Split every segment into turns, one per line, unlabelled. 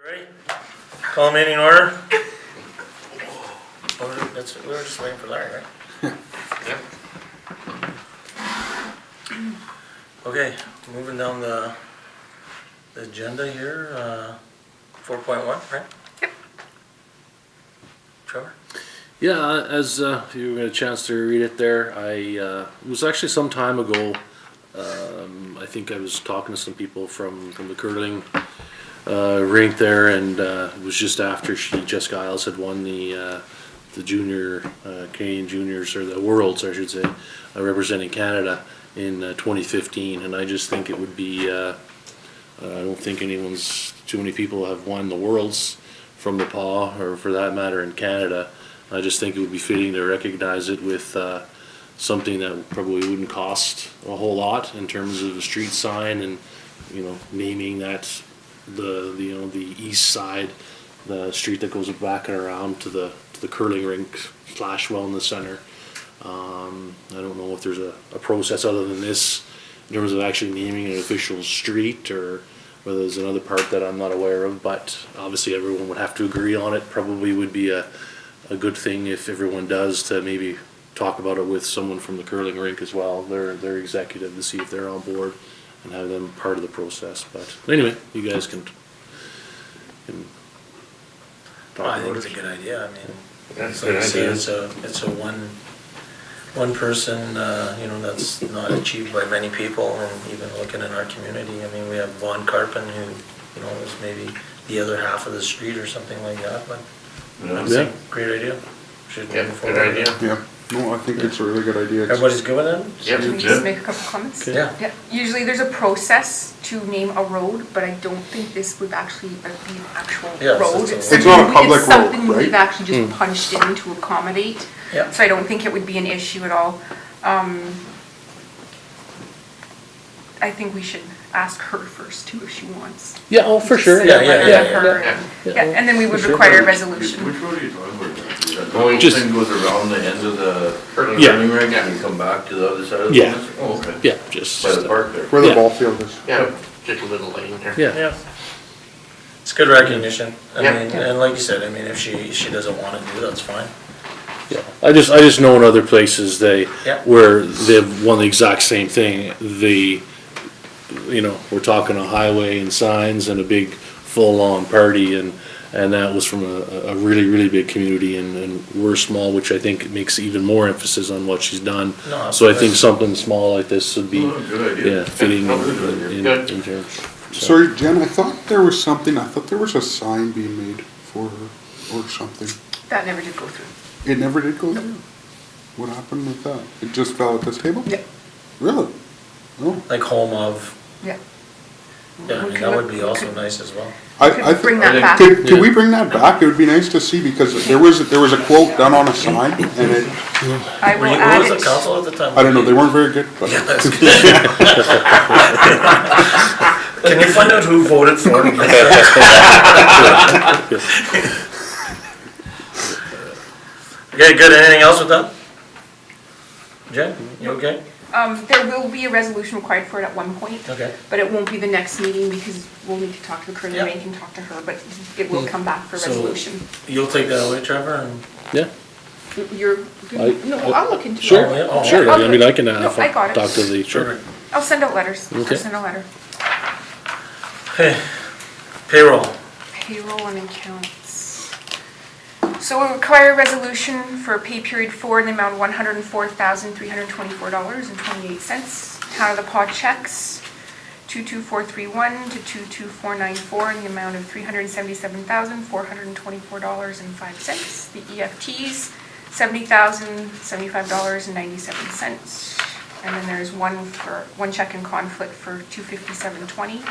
Ready? Call meeting in order. We were just waiting for Larry, right?
Yep.
Okay, moving down the agenda here, 4.1, right?
Yep.
Trevor?
Yeah, as you got a chance to read it there, it was actually some time ago. I think I was talking to some people from the curling rink there, and it was just after Jessica Isles had won the junior Canadian juniors, or the Worlds, I should say, representing Canada in 2015. And I just think it would be. I don't think too many people have won the Worlds from the PAW, or for that matter in Canada. I just think it would be fitting to recognize it with something that probably wouldn't cost a whole lot in terms of a street sign, and naming that the east side, the street that goes back and around to the curling rink / wellness center. I don't know if there's a process other than this in terms of actually naming an official street, or whether there's another part that I'm not aware of, but obviously everyone would have to agree on it. Probably would be a good thing if everyone does, to maybe talk about it with someone from the curling rink as well, their executive, to see if they're on board and have them part of the process. But anyway, you guys can
Well, I
talk
think
about
it's a
it.
good idea. I mean,
That's a
like
good
I say,
idea.
it's a one person, that's not achieved by many people. And even looking in our community, I mean, we have Vaughn Carpin, who, is maybe the other half of the street or something like that, but
Yeah.
it's a great idea. Should
Yeah,
move
good
forward.
idea.
Yeah, no, I think it's a really good idea.
Everybody's good with that?
Yep,
Can we
yep.
just make a couple comments?
Yeah.
Yeah, usually there's a process to name a road, but I don't think this would actually be an actual
Yes,
road.
it's
It's not a public
It's something
road, right?
we've actually just punched in to accommodate.
Yeah.
So I don't think it would be an issue at all. I think we should ask her first too, if she wants.
Yeah, oh, for sure.
Yeah,
Send a
yeah,
letter
yeah,
to her
yeah.
and- Yeah, and then we would
For sure.
require a resolution.
Which road are you talking about? That
Going-
whole thing goes around the end of the
Curling.
Yeah.
turning rink and you come back to the other side of the
Yeah.
fence? Oh, okay.
Yeah, just
By the park there.
Where the
Yeah.
ball field is.
Yeah, just a little lane there.
yeah.
Yeah. It's good recognition. I
Yeah.
mean, and like you said, I mean, if she doesn't want to do that, it's fine.
Yeah, I just know in other places
Yeah.
where they've won the exact same thing. We're talking a highway and signs and a big full-on party, and that was from a really, really big community, and we're small, which I think makes even more emphasis on what she's done.
No,
So I
absolutely.
think something small like this would be,
Oh, good idea.
yeah, fitting
Oh, good idea.
Good.
in terms. So-
Sorry, Jen, I thought there was a sign being made for her or something.
That never did go through.
It never did go through? What happened with that? It just fell at this table?
Yeah.
Really? Oh,
Like home of,
Yeah.
yeah, I mean, that would be also nice as well.
I
Could bring
think,
that back.
could we bring that back? It would be nice to see, because there was a quote done on a sign, and it,
I
Were
will
you, who
add
was the
it.
council at the time?
I don't know, they weren't very good, but.
Yeah, that's good. Can you find out who voted for it? Okay, good. Anything else with that? Jen, you okay?
There will be a resolution required for it at one point.
Okay.
But it won't be the next meeting because we'll need to talk to the curling
Yeah.
rink and talk to her, but it will come back for
So-
resolution.
You'll take that away, Trevor, and,
Yeah,
You're, no, I'll look into it.
sure,
Oh, yeah. Oh,
sure.
I'll
I mean, I can
No, I got it.
talk to the,
sure.
I'll send out letters. I'll
Okay.
send a letter.
Okay, payroll.
Payroll and accounts. So we require a resolution for pay period 4 in the amount of $104,324.28. Town of the Paw checks, 22431 to 22494 in the amount of $377,424.05. The EFTs, $70,075.97. And then there's one check in conflict for $257.20.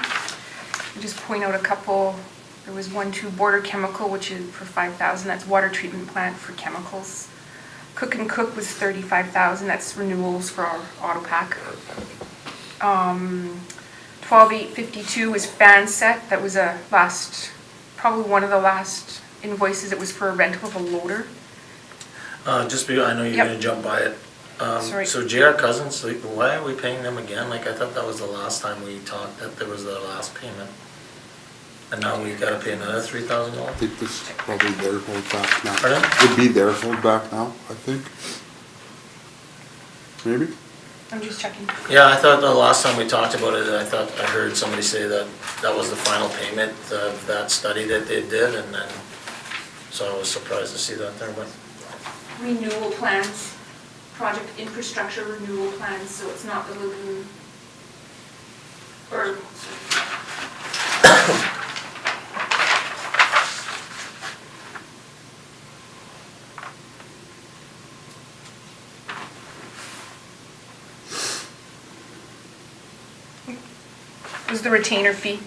Just point out a couple. There was 1-2 Border Chemical, which is for $5,000. That's water treatment plant for chemicals. Cook and Cook was $35,000. That's renewals for our auto pack. 12,852 was fan set. That was probably one of the last invoices. It was for a rental of a loader.
I know you're
Yep.
gonna jump by it.
Sorry.
So JR Cousins, like, why are we paying them again? Like, I thought that was the last time we talked, that there was the last payment. And now we gotta pay another
I
$3,000?
think this is probably their holdback now.
Pardon?
Would be their holdback now, I think. Maybe?
I'm just checking.
Yeah, I thought the last time we talked about it, I thought I heard somebody say that that was the final payment of that study that they did, and then, so I was surprised to see that there, but,
Renewal plans, project infrastructure renewal plans, so it's not the lagoon. Or, it was the retainer fee.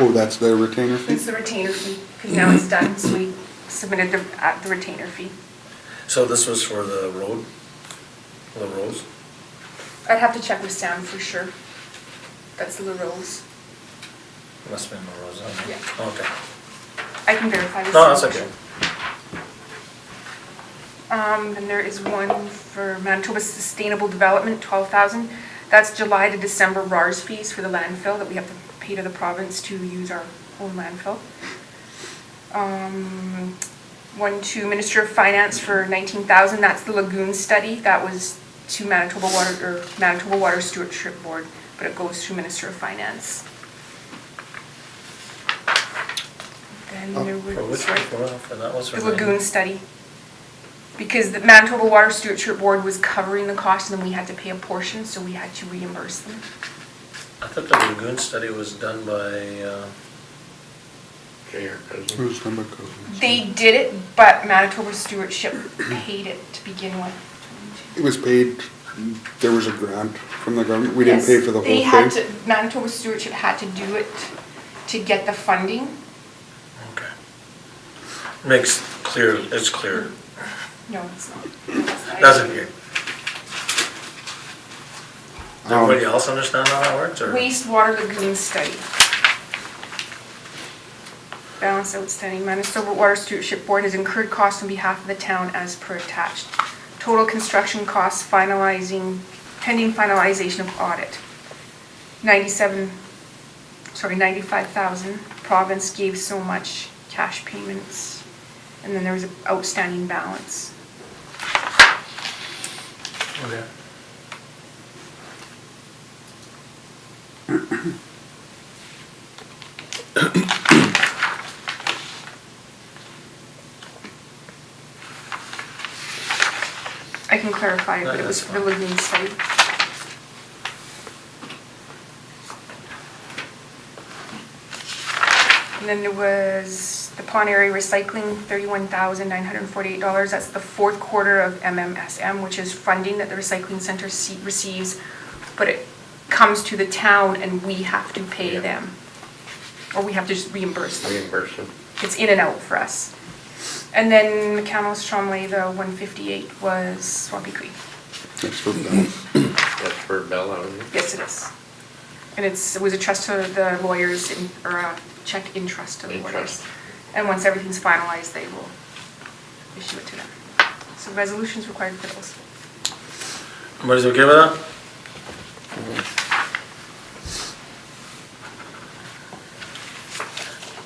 Oh, that's their retainer fee?
It's the retainer fee, because now it's done, so we submitted the retainer fee.
so this was for the road, the roads?
I'd have to check with Sam for sure. That's the Rose.
Must have been the roads, huh?
Yeah.
Okay.
I can verify with
No,
Sam.
that's okay.
Then there is one for Manitoba Sustainable Development, 12,000. That's July to December RARS fees for the landfill that we have to pay to the province to use our own landfill. One to Minister of Finance for 19,000. That's the lagoon study. That was to Manitoba Water Stewardship Board, but it goes through Minister of Finance. Then there
For
was,
which, for that was for
the lagoon study. Because the Manitoba Water Stewardship Board was covering the cost and then we had to pay a portion, so we had to reimburse them.
I thought the lagoon study was done by,
Jay, your cousin.
Who's number cousins?
They did it, but Manitoba Stewardship paid it to begin with.
It was paid, there was a grant from the government, we didn't
Yes,
pay for the
they
whole
had
thing.
to, Manitoba Stewardship had to do it to get the funding.
okay. Makes clear, it's clear.
No, it's not.
Doesn't here. Does
Um,
everybody else understand how that works, or?
Wastewater lagoon study. Balance outstanding. Manitoba Water Stewardship Board has incurred costs on behalf of the town as per attached. Total construction costs pending finalization of audit. 95,000. Province gave so much cash payments. And then there was an outstanding balance.
Okay.
I can clarify, but it was
That's
for the lagoon study. And then there was the Pond Area Recycling, $31,948. That's the fourth quarter of MMSM, which is funding that the recycling center receives, but it comes to the town and we have to pay
Yeah.
them. Or we have to just reimburse them.
Reimburse them.
It's in and out for us. And then McCandless Tromley, the 158 was Swampy Creek.
That's for Bell.
That's for Bella, isn't it?
Yes, it is. And it was a trust to the lawyers, or a check in trust to the
In
lawyers.
trust.
And once everything's finalized, they will issue it to them. So resolutions required for those.
Everybody's okay with that?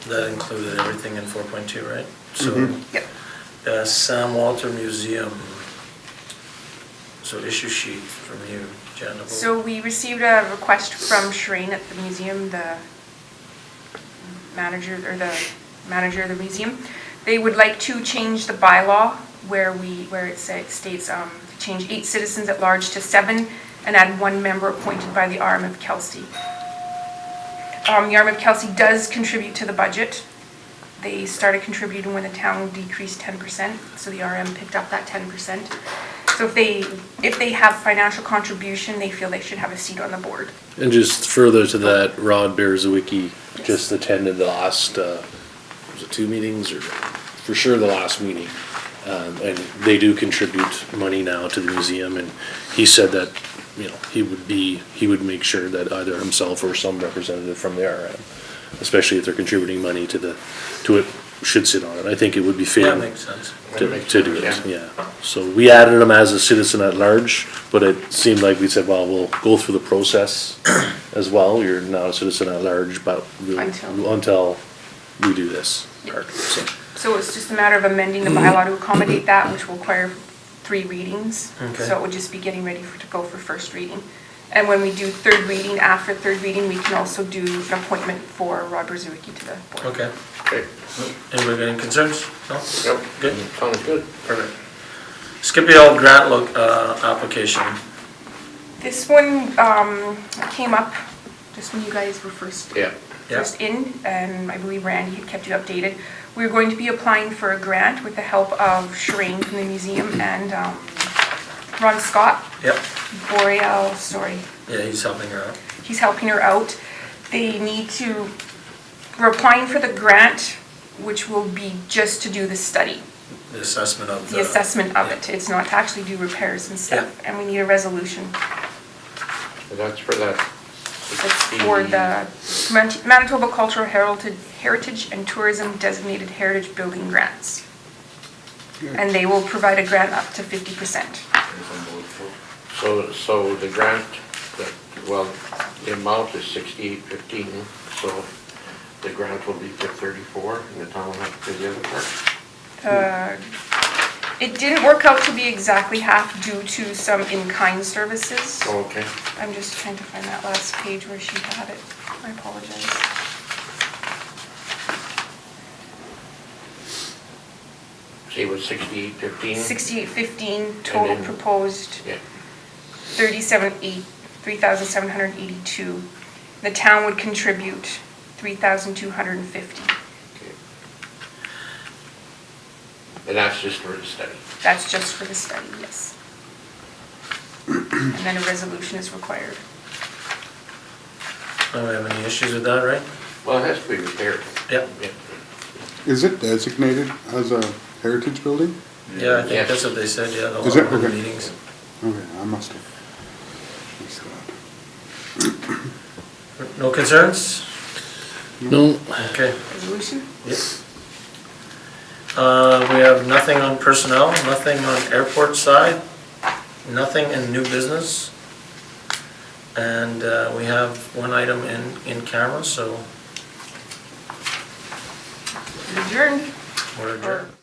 That included everything in 4.2, right? So,
Yep.
Sam Walter Museum. So issue sheet from you, Jen. about-
So we received a request from Shireen at the museum, the manager of the museum. They would like to change the bylaw where it states to change 8 citizens at large to 7 and add 1 member appointed by the RM of Kelsey. The RM of Kelsey does contribute to the budget. They started contributing when the town decreased 10%, so the RM picked up that 10%. So if they have financial contribution, they feel they should have a seat on the board.
And just further to that, Rod Berzawicki just attended the last, was it 2 meetings, or for sure the last meeting. And they do contribute money now to the museum, and he said that, you know, he would make sure that either himself or some representative from the RM, especially if they're contributing money to it, should sit on it. I think it would be
Yeah,
fitting
makes sense.
to do it, yeah. So we added him as a citizen at large, but it seemed like we said, well, we'll go through the process as well. You're now a citizen at large, but until we do this part, so.
So it's just a matter of amending the bylaw to accommodate that, which will require 3 readings.
Okay.
So it would just be getting ready to go for first reading. And when we do third reading, after third reading, we can also do an appointment for Rob Ruzicki to the board.
Okay.
Okay,
Anybody got any concerns? No?
yep,
Good.
sounds good.
Perfect. Skippy grant application.
This one came up just when you guys were first
Yeah,
in, and I believe Randy had kept you updated. We're going to be applying for a grant with the help of Shireen from the museum and Ron Scott,
Yep.
Boreal, sorry,
Yeah, he's helping her out.
he's helping her out. We're applying for the grant, which will be just to do the study,
The assessment of
the assessment of it. It's not to actually do repairs and stuff, and we need a resolution.
so that's for that.
It's for the Manitoba Cultural Heritage and Tourism Designated Heritage Building Grants. And they will provide a grant up to 50%.
So the grant, well, the amount is 6815, so the grant will be for 34, and the town will have to pay the other part?
It didn't work out to be exactly half due to some in-kind services.
Oh, okay.
I'm just trying to find that last page where she had it. I apologize.
See, it was 6815?
6815 total
then-
proposed,
Yeah,
3,782. The town would contribute 3,250.
okay. And that's just for the study?
That's just for the study, yes. And then a resolution is required.
Don't we have any issues with that, right?
Well, it has to be repaired.
Yep.
Yeah.
Is it designated as a heritage building?
Yeah, I think
Yes.
that's what they said, yeah, the
Is it?
whole
Okay.
meetings.
Okay, I must have missed that.
No concerns?
No,
Okay.
Resolution?
Yep. We have nothing on personnel, nothing on airport side, nothing in new business. And we have one item in camera, so
Adjourned.
we're adjourned.